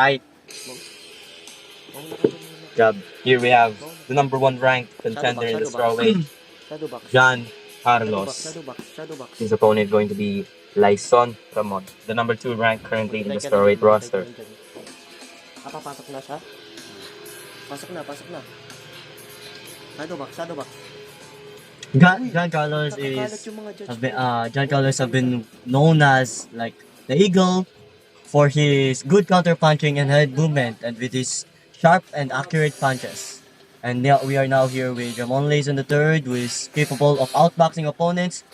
Hi. Job. Here we have the number 1 ranked contender in the strawweight, John Carlos. His opponent is going to be Layson Ramon, the number 2 ranked currently in the strawweight roster. Papasok na siya? Pasok na. Shadow box. John Carlos have been known as like the Eagle for his good counter punching and head movement, and with his sharp and accurate punches. And now we are now here with Ramon Layson III, who is capable of outboxing opponents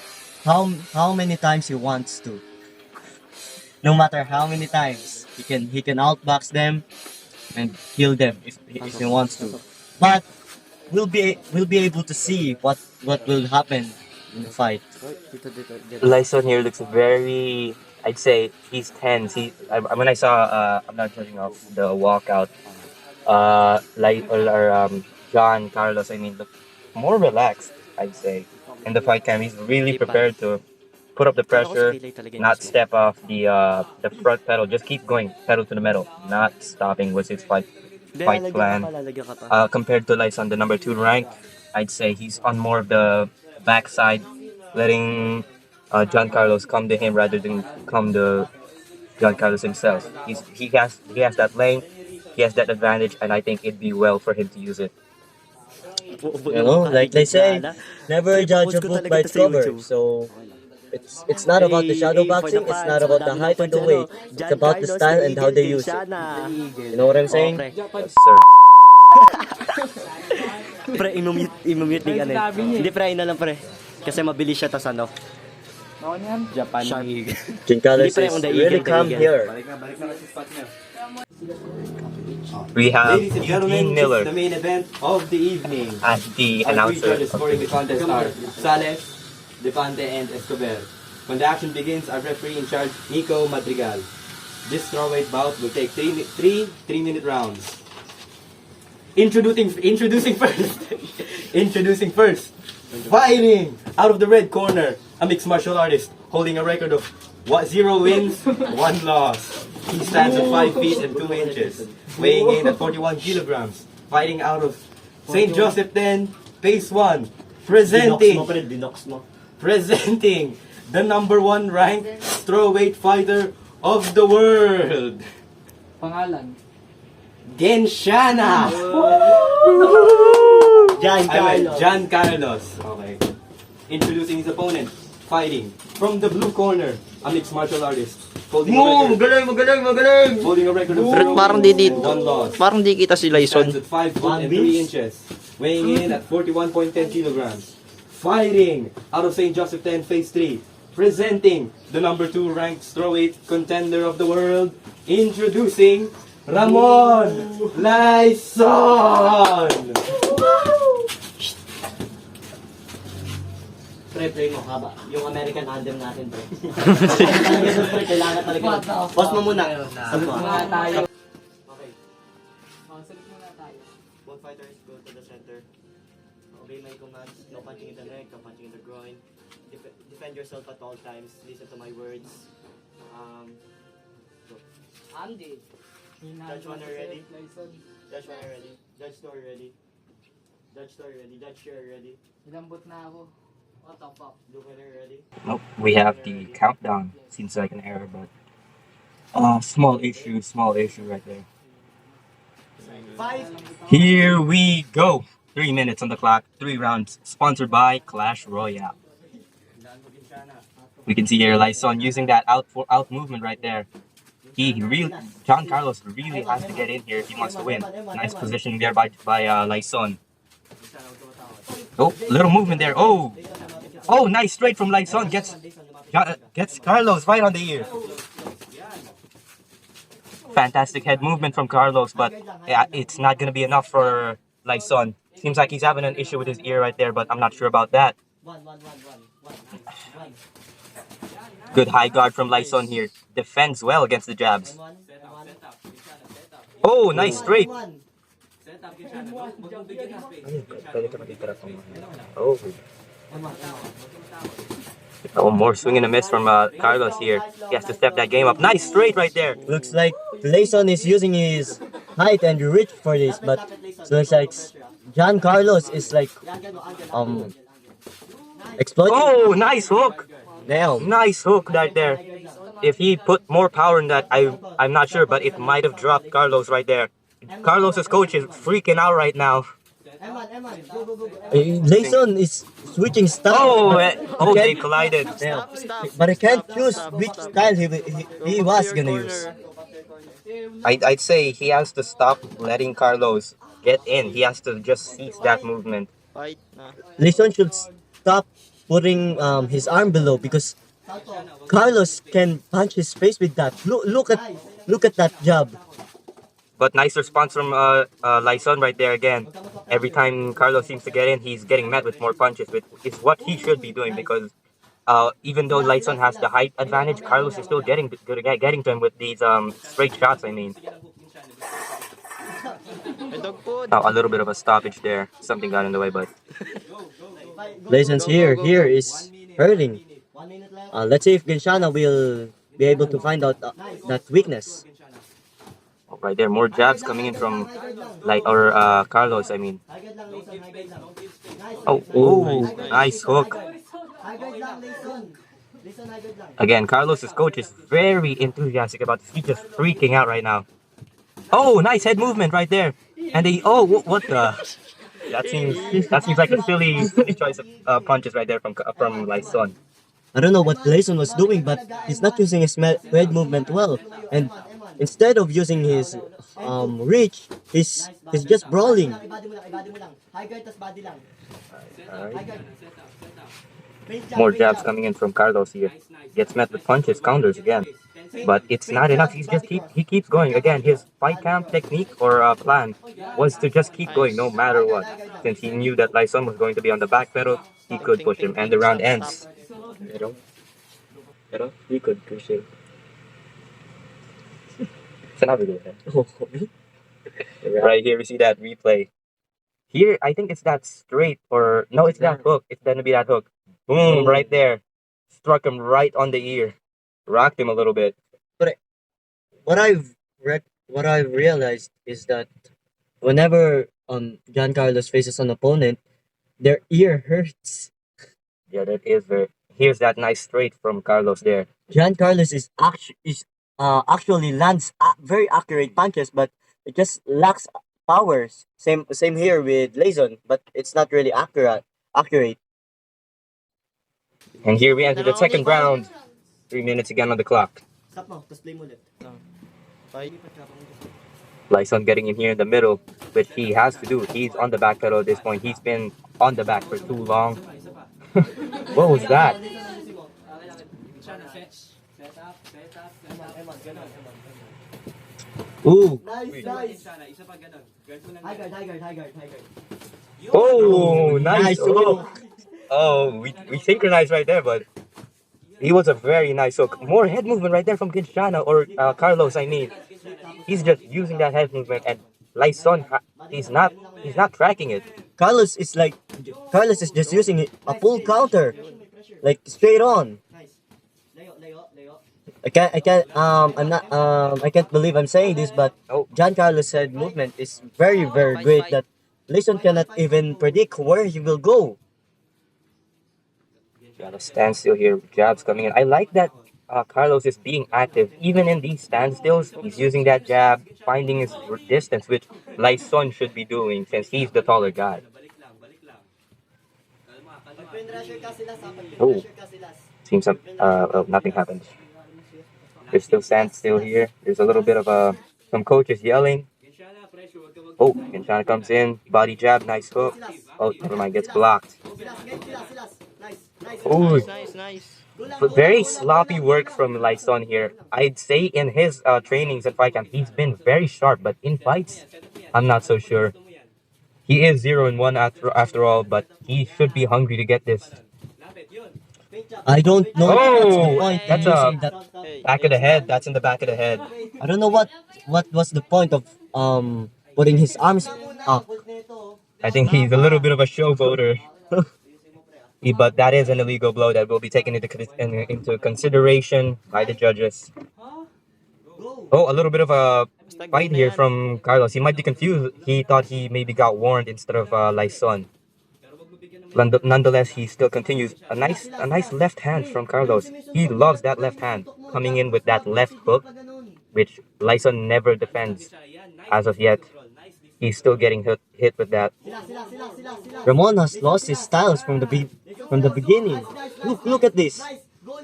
how many times he wants to. No matter how many times he can outbox them and kill them if he wants to. But we'll be able to see what will happen in the fight. Layson here looks very, I'd say he's tense. When I saw I'm not judging off the walkout, John Carlos, I mean, look more relaxed, I'd say. In the fight cam, he's really prepared to put up the pressure, not step off the front pedal, just keep going pedal to the metal, not stopping was his fight plan. Compared to Layson, the number 2 rank, I'd say he's on more of the backside, letting John Carlos come to him rather than come to John Carlos himself. He has that lane, he has that advantage, and I think it'd be well for him to use it. You know, like they say, never judge a book by its cover. So it's not about the shadow boxing, it's not about the height or the weight. It's about the style and how they use it. You know what I'm saying? Yes, sir. Pre, imumute ni ano. Hindi pre, na lang pre. Kasi mabilis siya tas ano. Japan Eagle. John Carlos is really calm here. We have Ladies and Eugene gentlemen, Miller this is the main event of the evening. as the Our three announcer. judges scoring the contest are Sales, Defante, and Escobar. When the action begins, our referee in charge, Nico Madrigal. This strawweight bout will take three 3-minute rounds. Introducing first, fighting out of the red corner, a mixed martial artist holding a record of 0 wins, 1 loss. He stands at 5 feet and 2 inches, weighing in at 41 kilograms. Fighting out of St. Joseph 10, Phase 1, presenting the number 1 ranked strawweight fighter of the world, Pangalan? Genciana. John Carlos. Okay. Introducing his opponent, fighting from the blue corner, a mixed martial artist, holding a record of 0 Parang wins, di 1 loss. Parang di kita si Layson. Stands at 5 foot and 3 inches, weighing in at 41.10 kilograms. Fighting out of St. Joseph 10, Phase 3, presenting the number 2 ranked strawweight contender of the world, introducing Ramon Layson. Pre mo haba. Yung American anthem natin pre. Kailangan talaga. Boss mo muna. Mga tayo. Okay. Salit muna tayo. Both fighters go to the center. Obey my commands. No punching in the neck, no punching in the groin. Defend yourself at all times. Listen to my words. Go. Andy. Judge 1 are ready. Judge 1 are ready. Judge 2 are ready. Judge 2 are ready. Judge 3 are ready. Nilambot na ako. What the fuck? Luke are ready. Nope, we have the countdown. Seems like an error, but small issue right there. 5. Here we go. 3 minutes on the clock, 3 rounds. Sponsored by Clash Royale. We can see here Layson using that out movement right there. John Carlos really has to get in here if he wants to win. Nice positioning there by Layson. Oh, little movement there. Oh, nice straight from Layson. Gets Carlos right on the ear. Fantastic head movement from Carlos, but yeah, it's not going to be enough for Layson. Seems like he's having an issue with his ear right there, but I'm not sure about that. Good high guard from Layson here. Defends well against the jabs. Oh, nice straight. Oh. Oh, more swing and a miss from Carlos here. He has to step that game up. Nice straight right there. Looks like Layson is using his height and reach for this, but it looks like John Carlos is like um exploiting. Oh, nice hook. Damn. Nice hook right there. If he put more power in that, I'm not sure, but it might have dropped Carlos right there. Carlos's coach is freaking out right now. Layson is switching style. Oh, they collided. Damn. But I can't choose which style he was gonna use. I'd say he has to stop letting Carlos get in. He has to just seize that movement. Fight na. Layson should stop putting his arm below because Carlos can punch his face with that. Look at that jab. But nice response from Layson right there again. Every time Carlos seems to get in, he's getting met with more punches, which is what he should be doing because even though Layson has the height advantage, Carlos is still getting to him with these straight shots. I mean, May dog food. oh, a little bit of a stoppage there. Something got in the way, but Layson's here is hurting. Let's see if Genciana will be able to find out that weakness. oh, right there, more jabs coming in from Carlos. I mean, oh, nice hook. Again, Carlos's coach is very enthusiastic about this. He's just freaking out right now. Oh, nice head movement right there. And what the? That seems like a silly choice of punches right there from Layson. I don't know what Layson was doing, but he's not using his head movement well. And instead of using his reach, he's just brawling. Alright. More jabs coming in from Carlos here. Gets met with punches, counters again. But it's not enough. He keeps going. Again, his fight camp technique or plan was to just keep going no matter what. Since he knew that Layson was going to be on the back pedal, he could push him. And the round ends. He could push him. Right here, we see that replay. Here, I think it's that straight or no, it's that hook. It's gonna be that hook. Boom, right there. Struck him right on the ear. Rocked him a little bit. What I've realized is that whenever John Carlos faces an opponent, their ear hurts. Yeah, that is very. Here's that nice straight from Carlos there. John Carlos actually lands very accurate punches, but it just lacks powers. Same here with Layson, but it's not really accurate. And here we enter the second round. 3 minutes again on the clock. Stop mo, tapos play mo ulit. Fight. Layson getting in here in the middle, which he has to do. He's on the back pedal at this point. He's been on the back for too long. What was that? Ooh, Nice. High guard. Oh, nice Nice hook. Oh, we synchronized right there, but he was a very nice hook. More head movement right there from Genciana or Carlos. I mean, he's just using that head movement, and Layson, he's not tracking it. Carlos is just using a full counter, like straight on. Nice. Layo. I can't believe I'm saying this, but Oh, John Carlos' head movement is very, very great that Layson cannot even predict where he will go. got a standstill here. Jabs coming in. I like that Carlos is being active even in these standstills. He's using that jab, finding his distance, which Layson should be doing since he's the taller guy. Oh, seems nothing happened. There's still standstill here. There's a little bit of some coaches yelling. Oh, Genciana comes in, body jab, nice hook. Oh, never mind, gets blocked. Oh, Nice. but very sloppy work from Layson here. I'd say in his trainings at fight camp, he's been very sharp, but in fights, I'm not so sure. He is 0-1 after all, but he should be hungry to get this. I don't know if that's the Oh, point in that's using that. back of the head. That's in the back of the head. I don't know what was the point of putting his arms up. I think he's a little bit of a showboater. But that is an illegal blow that will be taken into consideration by the judges. Oh, a little bit of a Basta fight game na here yan. from Carlos. He might be confused. He thought he maybe got warned instead of Lyson. Nonetheless, he still continues. A nice left hand from Carlos. He loves that left hand, coming in with that left hook, which Lyson never defends as of yet. He's still getting hit with that. Ramon has lost his styles from the beginning. Look at this.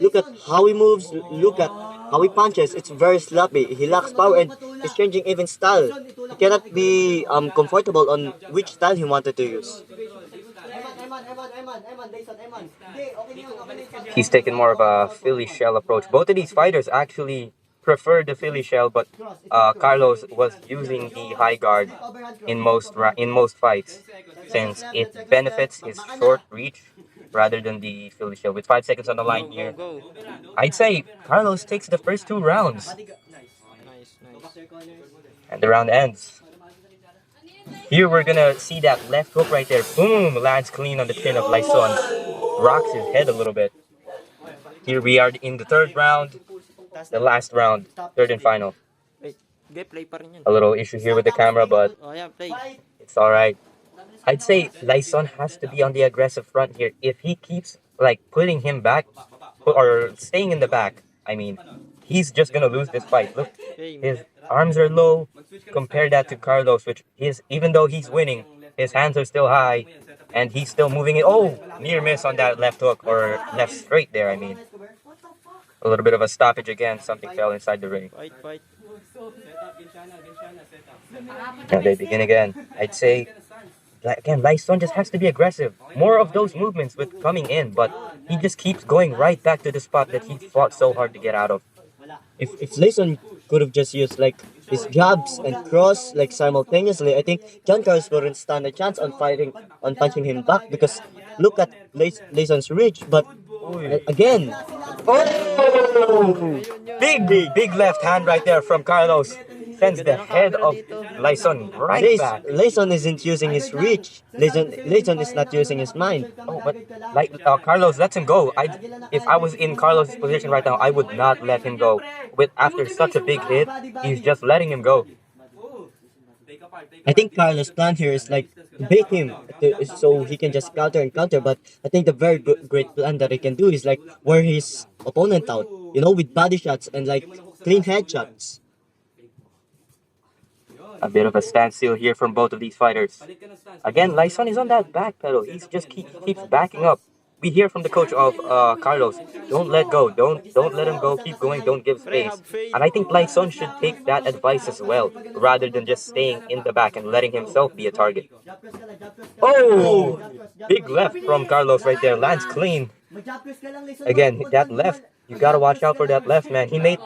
Look at how he moves. Look at how he punches. It's very sloppy. He lacks power and he's changing even style. He cannot be comfortable on which style he wanted to use. He's taken more of a Philly shell approach. Both of these fighters actually prefer the Philly shell, but Carlos was using the high guard in most fights, since it benefits his short reach rather than the Philly shell. With 5 seconds on the line Go, here, go. I'd say Carlos takes the first 2 rounds, Nice, nice. and the round ends. Here we're gonna see that left hook right there. Boom! Lands clean on the chin of Lyson. Rocks his head a little bit. Here we are in the third round, the last round, third and final. Wait, okay, play pa rin yan. A little issue here with the camera, but Oh, yeah, play. it's all right. I'd say Lyson has to be on the aggressive front here. If he keeps like putting him back or staying in the back, I mean, he's just gonna lose this fight. Look, Okay, his arms are low. Compare that to Carlos, which even though he's winning, his hands are still high, and he's still moving it. Oh, near miss on that left hook or left straight there. I mean, a little bit of a stoppage again. Something fell inside the ring. fight, fight. And they begin again. I'd say, again, Lyson just has to be aggressive. More of those movements with coming in, but he just keeps going right back to the spot that he fought so hard to get out of. If Layson could have just used like his jabs and cross like simultaneously, I think John Carlos wouldn't stand a chance on punching him back because look at Layson's reach. But again, Oh! Big left hand right there from Carlos. Sends the head of Lyson right back. Layson isn't using his reach. Layson is not using his mind. Oh, but like Carlos lets him go. If I was in Carlos' position right now, I would not let him go. With after such a big hit, he's just letting him go. I think Carlos' plan here is like to bait him so he can just counter and counter. But I think the very great plan that he can do is like wear his opponent out, with body shots and like clean headshots. A bit of a standstill here from both of these fighters. Again, Lyson is on that back pedal. He's just keeps backing up. We hear from the coach of Carlos, don't let go, don't let him go, keep going, don't give space. And I think Lyson should take that advice as well, rather than just staying in the back and letting himself be a target. Oh! Big left from Carlos right there, lands clean. Again, that left, you gotta watch out for that left, man. He may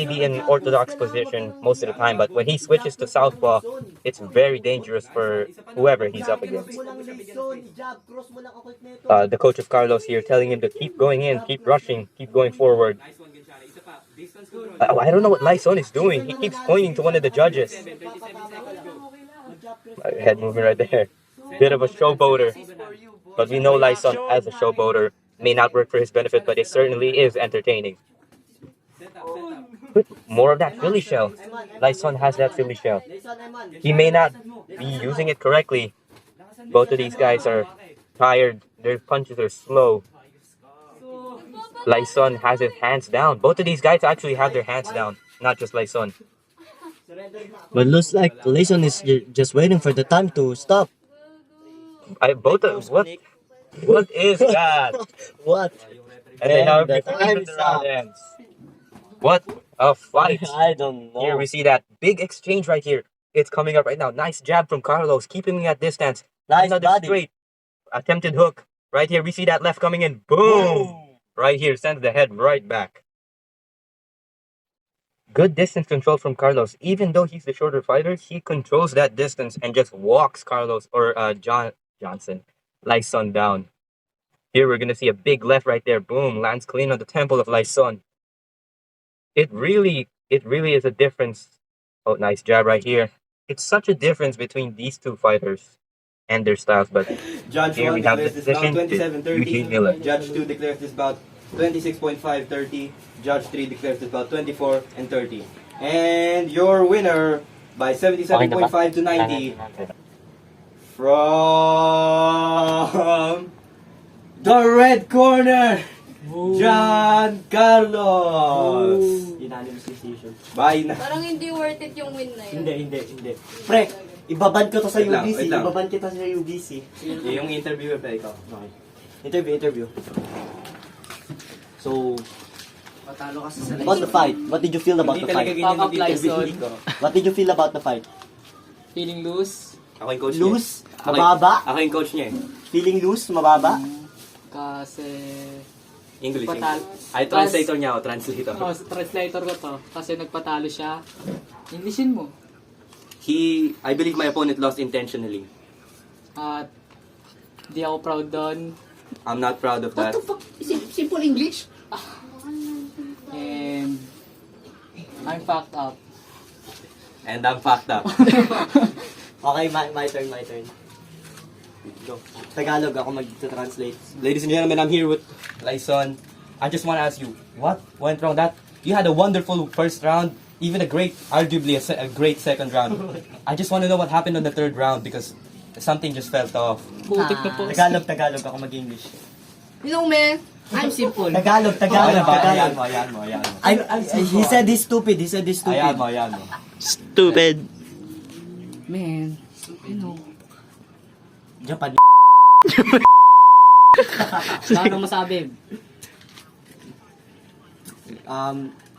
be in orthodox position most of the time, but when he switches to southpaw, it's very dangerous for whoever he's up against. The coach of Carlos here telling him to keep going in, keep rushing, keep going forward. I don't know what Lyson is doing. He keeps pointing to one of the judges. Head movement right there. Bit of a showboater. But we know Lyson as a showboater. May not work for his benefit, but it certainly is entertaining. More of that Philly shell. Lyson has that Philly shell. He may not be using it correctly. Both of these guys are tired. Their punches are slow. Lyson has his hands down. Both of these guys actually have their hands down, not just Lyson. But looks like Layson is just waiting for the time to stop. What is that? What? And they are the before time's the round up. ends. What a fight! I don't know. Here we see that big exchange right here. It's coming up right now. Nice jab from Carlos, keeping him at distance. Nice Another body. straight attempted hook. Right here, we see that left coming in. Boom! Right here, sends the head right back. Good distance control from Carlos. Even though he's the shorter fighter, he controls that distance and just walks Carlos or Johnson Lyson down. Here we're gonna see a big left right there. Boom! Lands clean on the temple of Lyson. It really is a difference. Oh, nice jab right here. It's such a difference between these two fighters. and their styles, but Judge here 1 we have the declares this bout decision to 27-30. Eugene Miller. Judge 2 declares this bout 26.5-30. Judge 3 declares this bout 24-30. And your winner by 77.5 to 90 from the red corner, John Carlos. Unanimous decision. Bye na. Parang hindi worth it yung win na yun. Hindi. Pre, ibaban ko to sa Wait lang, UBC. wait lang. Ibaban kita sa UBC. Yung interviewer pa ikaw. Okay. Interview. So, Patalo kasi sa about the fight, what did you feel about Hindi the talaga fight? ganyan Pop-up mag-interview Lyson. dito. What did you feel about the fight? Feeling loose. Ako yung coach Loose? niya. Mababa? Ako yung coach niya eh. Feeling loose? Mababa? Kasi... English. Patalo. Ay, translator niya ako, translator. Oh, translator ko to. Kasi nagpatalo siya. Englishin mo. I believe my opponent lost intentionally. At di ako proud doon. I'm not proud of that. Simple English? And I'm fucked up. And I'm fucked up. Okay, my turn. Go. Tagalog, ako mag-translate. Ladies and gentlemen, I'm here with Layson. I just want to ask you, what went wrong? You had a wonderful first round, even arguably a great second round. I just want to know what happened on the third round because something just felt off. Putik na po. Tagalog, ako mag-English. You know, man, I'm simple. Tagalog. Ayan mo. He said he's stupid. Ayan mo. Stupid. Man, you know. Japan. Paano masabi?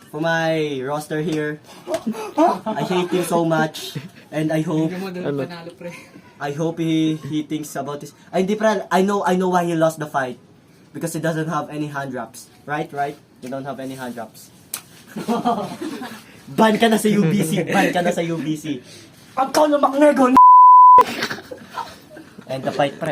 For my roster here, I hate him so much, and I hope Hindi mo doon panalo, pre. he thinks about this. Ay, hindi pre, I know why he lost the fight. Because he doesn't have any hand wraps. Right? You don't have any hand wraps. Ban ka na sa UBC. Ang kaulo maknergo. And the fight pre,